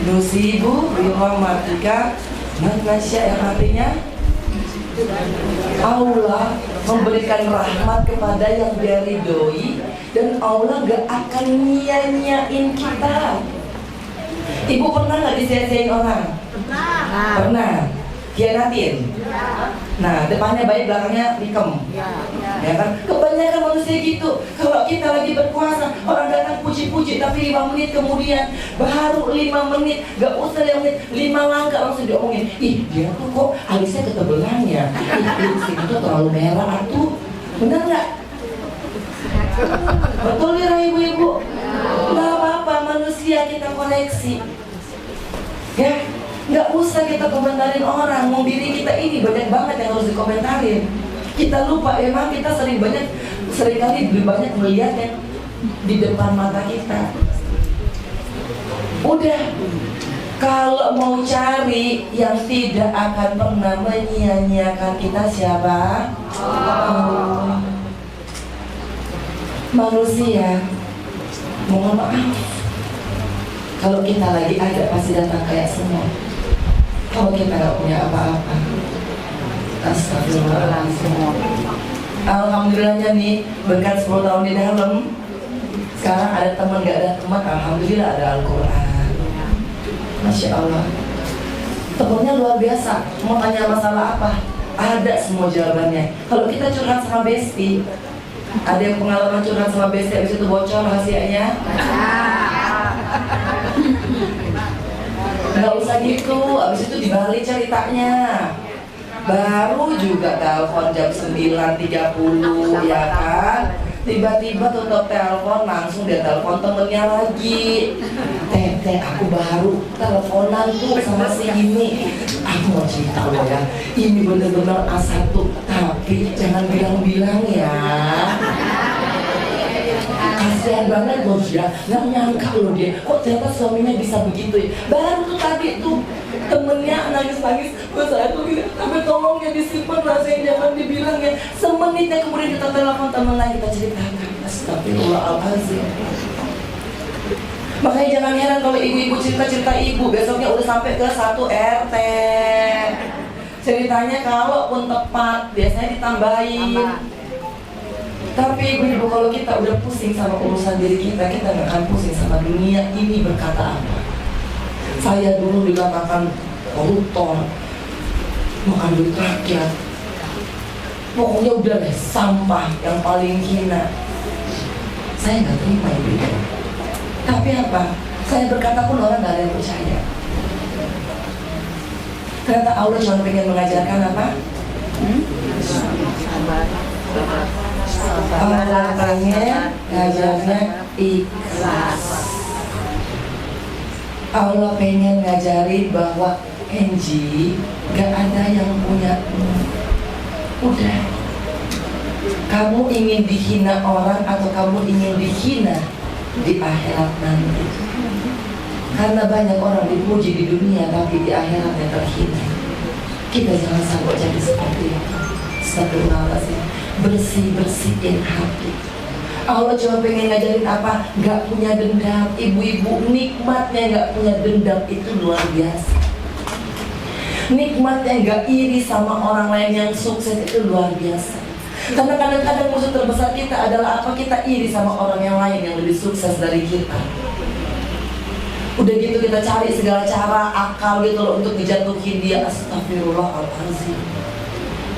Nusibu birahmatika, Nasya yang artinya Allah memberikan rahmat kepada yang dia ridhoi, dan Allah gak akan nyanyain kita. Ibu pernah gak disia-siain orang? Pernah. Hianatin. Nah, depannya baik, belakangnya rikem. Ya kan? Kebanyakan manusia gitu. Kalau kita lagi berkuasa, orang datang puji-puji, tapi 5 menit kemudian, baru 5 menit, gak usah 5 menit, 5 langkah langsung diomongin. Ih, dia tuh kok alisnya ketebelan ya. Ih, lipstick itu terlalu merah atuh. Bener gak? Betul ya ibu-ibu? Gak apa-apa, manusia kita koreksi. Ya, nggak usah kita komentarin orang. Mau diri kita ini banyak banget yang harus dikomentarin. Kita lupa, emang kita seringkali lebih banyak melihat yang di depan mata kita. Udah, kalau mau cari yang tidak akan pernah menyia-nyiakan kita siapa? Allah. Manusia, mohon maaf, kalau kita lagi ada pasti datang kayak semua. Kalau kita gak punya apa-apa, astagfirullahaladzim. Alhamdulillahnya nih, berkat 10 tahun di dalam, sekarang ada teman, gak ada teman, alhamdulillah ada Al-Quran. Masya Allah. Temennya luar biasa. Mau tanya masalah apa? Ada semua jawabannya. Kalau kita curhat sama Besti, ada yang pengalaman curhat sama Besti, habis itu bocor rahasianya? Nggak usah gitu, abis itu dibalik ceritanya. Baru juga telepon jam 9.30, ya kan? Tiba-tiba tutup telepon, langsung dia telepon temennya lagi. Teh, aku baru teleponan tuh sama si ini. Aku mau cerita lo ya, ini bener-bener A1, tapi jangan bilang-bilang ya. Kasihan banget bos ya, nggak nyangka loh dia, kok ternyata suaminya bisa begitu ya. Baru tuh tadi tuh temennya nangis-nangis, bos saya tuh bilang, tapi tolong ya disimpan rasanya, jangan dibilang ya. Semenitnya kemudian kita telepon temen lain, kita ceritakan. Astagfirullahaladzim. Makanya jangan heran kalau ibu-ibu cerita-cerita ibu, besoknya udah sampai ke 1 RT. Ceritanya kalaupun tepat, biasanya ditambahin. Tapi ibu-ibu, kalau kita udah pusing sama urusan diri kita, kita gak akan pusing sama dunia ini berkata apa. Saya dulu dikatakan koruptor, makan duit rakyat, pokoknya udah deh, sampah yang paling hina. Saya gak terima itu. Tapi apa? Saya berkata pun orang gak ada yang percaya. Ternyata Allah cuma pengen mengajarkan apa? Allah pengen ngajarnya ikhlas. Allah pengen ngajarin bahwa Angie, gak ada yang punya. Udah, kamu ingin dihina orang atau kamu ingin dihina di akhirat nanti. Karena banyak orang dipuji di dunia tapi di akhiratnya terhina. Kita jangan sampai jadi seperti itu. Astagfirullahaladzim. Bersih-bersihin hati. Allah cuma pengen ngajarin apa? Gak punya dendam. Ibu-ibu, nikmatnya gak punya dendam itu luar biasa. Nikmatnya gak iri sama orang lain yang sukses itu luar biasa. Karena kadang-kadang musuh terbesar kita adalah apa? Kita iri sama orang yang lain yang lebih sukses dari kita. Udah gitu kita cari segala cara, akal gitu loh untuk dijatuhin dia. Astagfirullahaladzim.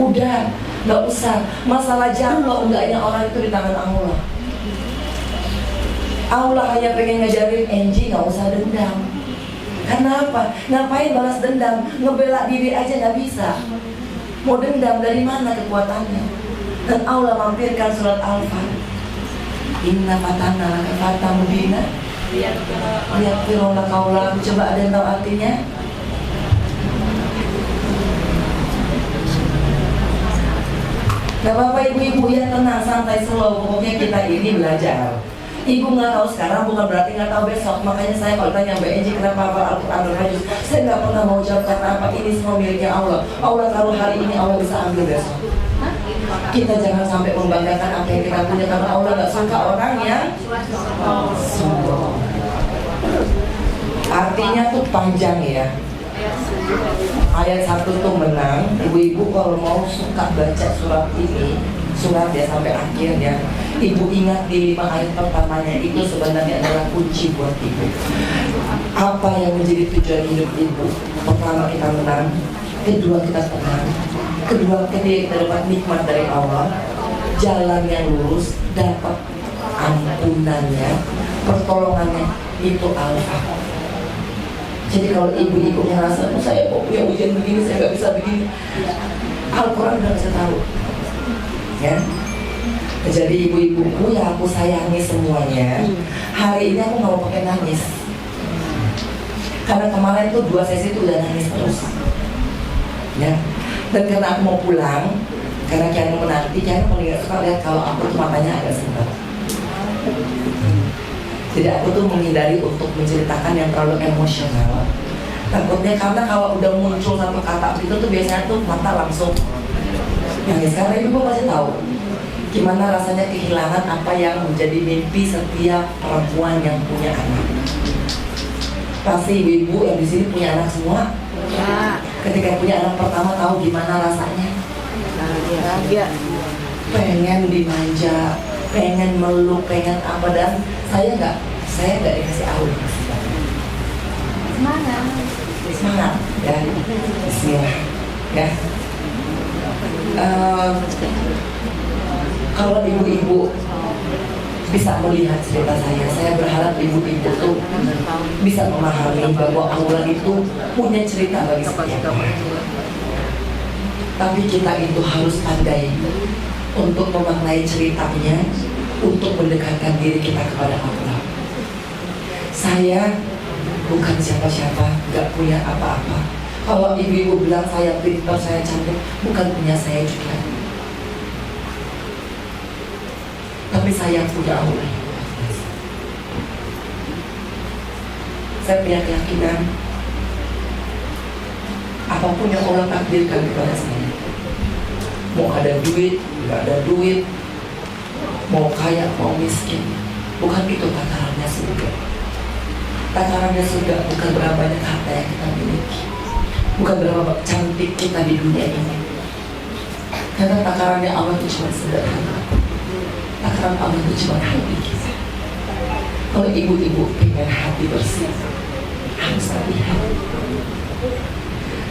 Udah, gak usah. Masalah jatuh enggaknya orang itu di tangan Allah. Allah hanya pengen ngajarin Angie gak usah dendam. Karena apa? Ngapain balas dendam? Ngebela diri aja gak bisa. Mau dendam dari mana kekuatannya? Dan Allah mampirkan surat Al-Fatihah. Inna fatana laka fatah mubina. Lihat firullah kaulah. Coba ada yang tahu artinya? Gak apa-apa ibu-ibu ya, tenang, santai, slow. Pokoknya kita ini belajar. Ibu nggak tahu sekarang bukan berarti nggak tahu besok. Makanya saya kalau tanya Mbak Enji kenapa apa Al-Quran berhadis, saya nggak pernah mau jawab karena apa. Ini semua miliknya Allah. Allah taruh hari ini, Allah bisa ambil besok. Kita jangan sampai membanggakan apa yang kita punya, karena Allah nggak suka orang yang sombong. Artinya tuh panjang ya. Ayat 1 tuh menang. Ibu-ibu kalau mau suka baca surat ini, surat ya sampai akhir ya, ibu ingat di 5 ayat pertamanya itu sebenarnya adalah kunci buat ibu. Apa yang menjadi tujuan hidup ibu? Pertama, kita menang. Kedua, kita tenang. Kedua, kita dapat nikmat dari Allah, jalan yang lurus, dapat ampunannya, pertolongannya, itu Allah. Jadi kalau ibu-ibu ngerasa, saya kok punya ujian begini, saya nggak bisa begini, Al-Quran udah bisa tahu ya. Jadi ibu-ibuku yang aku sayangi semuanya, hari ini aku nggak mau pakai nangis, karena kemarin tuh 2 sesi tuh udah nangis terus ya. Dan karena aku mau pulang, karena Kiana menanti, Kiana paling gak suka lihat kalau aku tuh matanya agak sembab. Jadi aku tuh menghindari untuk menceritakan yang terlalu emosional. Takutnya karena kalau udah muncul satu kata itu tuh biasanya tuh mata langsung nangis. Karena ibu pasti tahu gimana rasanya kehilangan apa yang menjadi mimpi setiap perempuan yang punya anak. Pasti ibu-ibu yang di sini punya anak semua. Ya. Ketika punya anak pertama tahu gimana rasanya. Ya. Pengen dimanja, pengen meluk, pengen apa, dan saya nggak dikasih aul. Semangat ya. Bismillah ya. Kalau ibu-ibu bisa melihat cerita saya berharap ibu-ibu tuh bisa memahami bahwa Allah itu punya cerita bagi setiap orang. Tapi kita itu harus pandai untuk memaknai ceritanya, untuk mendekatkan diri kita kepada Allah. Saya bukan siapa-siapa, gak punya apa-apa. Kalau ibu-ibu bilang saya pintar, saya cantik, bukan punya saya juga. Tapi saya punya Allah. Saya punya keyakinan apapun yang Allah takdirkan kepada saya, mau ada duit, gak ada duit, mau kaya, mau miskin, bukan itu takarannya surga. Takarannya surga bukan berapa banyak harta yang kita miliki, bukan berapa cantik kita di dunia ini. Karena takarannya Allah itu cuma sederhana. Takaran Allah itu cuma hati kita. Kalau ibu-ibu pengen hati bersih, harus hati-hati.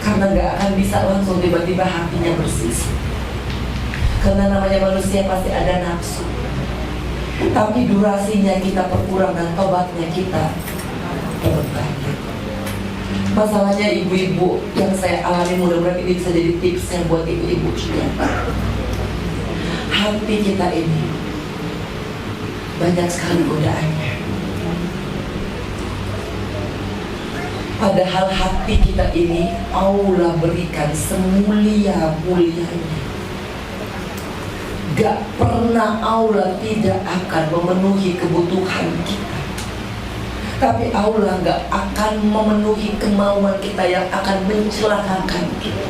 Karena gak akan bisa langsung tiba-tiba hatinya bersih. Karena namanya manusia pasti ada nafsu. Tapi durasinya kita berkurang dan tobatnya kita berbalik. Masalahnya ibu-ibu yang saya alami, mudah-mudahan ini bisa jadi tipsnya buat ibu-ibu juga. Hati kita ini banyak sekali godaannya. Padahal hati kita ini Allah berikan semulia-mulianya. Gak pernah Allah tidak akan memenuhi kebutuhan kita. Tapi Allah gak akan memenuhi kemauan kita yang akan mencelakakan kita.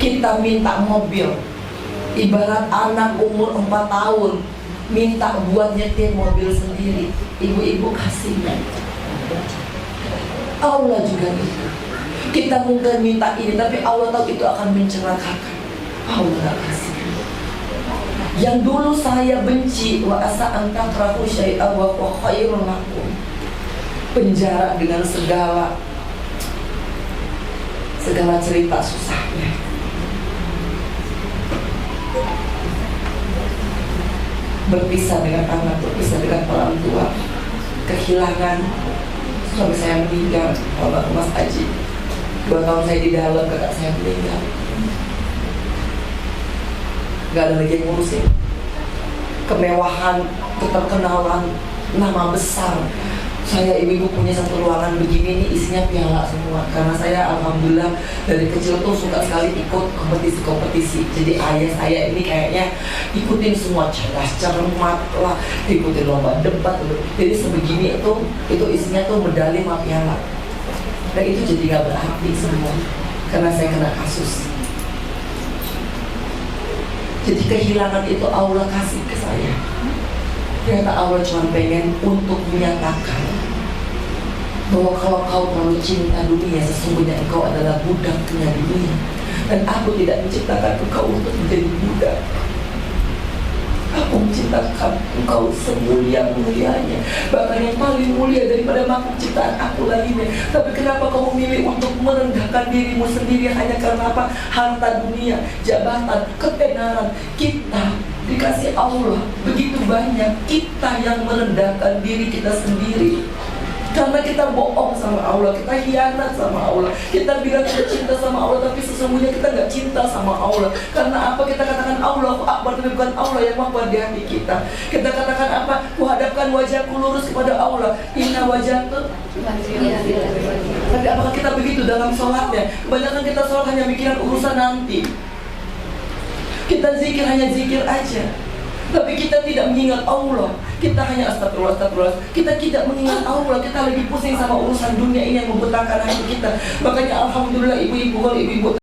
Kita minta mobil, ibarat anak umur 4 tahun minta buat nyetir mobil sendiri, ibu-ibu kasihnya. Allah juga gitu. Kita mungkin minta ini, tapi Allah tahu itu akan mencelakakan. Allah gak kasih. Yang dulu saya benci, wa asa an takrahu syai'a wa huwa khairun lakum. Penjara dengan segala cerita susahnya. Berpisah dengan anak, berpisah dengan orang tua, kehilangan suami saya meninggal, almarhum Mas Aji. 2 tahun saya di dalam, kakak saya meninggal. Gak ada lagi yang ngurusin. Kemewahan, keterkenalan, nama besar. Saya ibu-ibu punya satu ruangan begini nih, isinya piala semua. Karena saya alhamdulillah dari kecil tuh suka sekali ikut kompetisi-kompetisi. Jadi ayah saya ini kayaknya ikutin semua, cerdas, cermat lah, ikutin lomba debat. Jadi sebegini itu isinya tuh medali sama piala. Dan itu jadi gak berarti semua, karena saya kena kasus. Jadi kehilangan itu Allah kasih ke saya. Ternyata Allah cuma pengen untuk menyatakan bahwa kalau kau terlalu cinta dunia, sesungguhnya engkau adalah budaknya dunia. Dan aku tidak menciptakan engkau untuk menjadi budak. Aku menciptakan engkau semulia-mulianya, bahkan yang paling mulia daripada makhluk ciptaan aku lainnya. Tapi kenapa kau memilih untuk merendahkan dirimu sendiri hanya karena apa? Harta dunia, jabatan, ketenaran. Kita dikasih Allah begitu banyak, kita yang merendahkan diri kita sendiri. Karena kita bohong sama Allah, kita hianat sama Allah. Kita bilang kita cinta sama Allah, tapi sesungguhnya kita nggak cinta sama Allah. Karena apa? Kita katakan Allah Akbar, tapi bukan Allah yang Akbar di hati kita. Kita katakan apa? Kuhadapkan wajahku lurus kepada Allah. Inna wajahku. Tapi apakah kita begitu dalam sholatnya? Kebanyakan kita sholat hanya mikiran urusan nanti. Kita zikir hanya zikir aja, tapi kita tidak mengingat Allah. Kita hanya astagfirullah, astagfirullah. Kita tidak mengingat Allah. Kita lagi pusing sama urusan dunia ini yang membutakan hati kita. Makanya alhamdulillah ibu-ibu, kalau ibu-ibu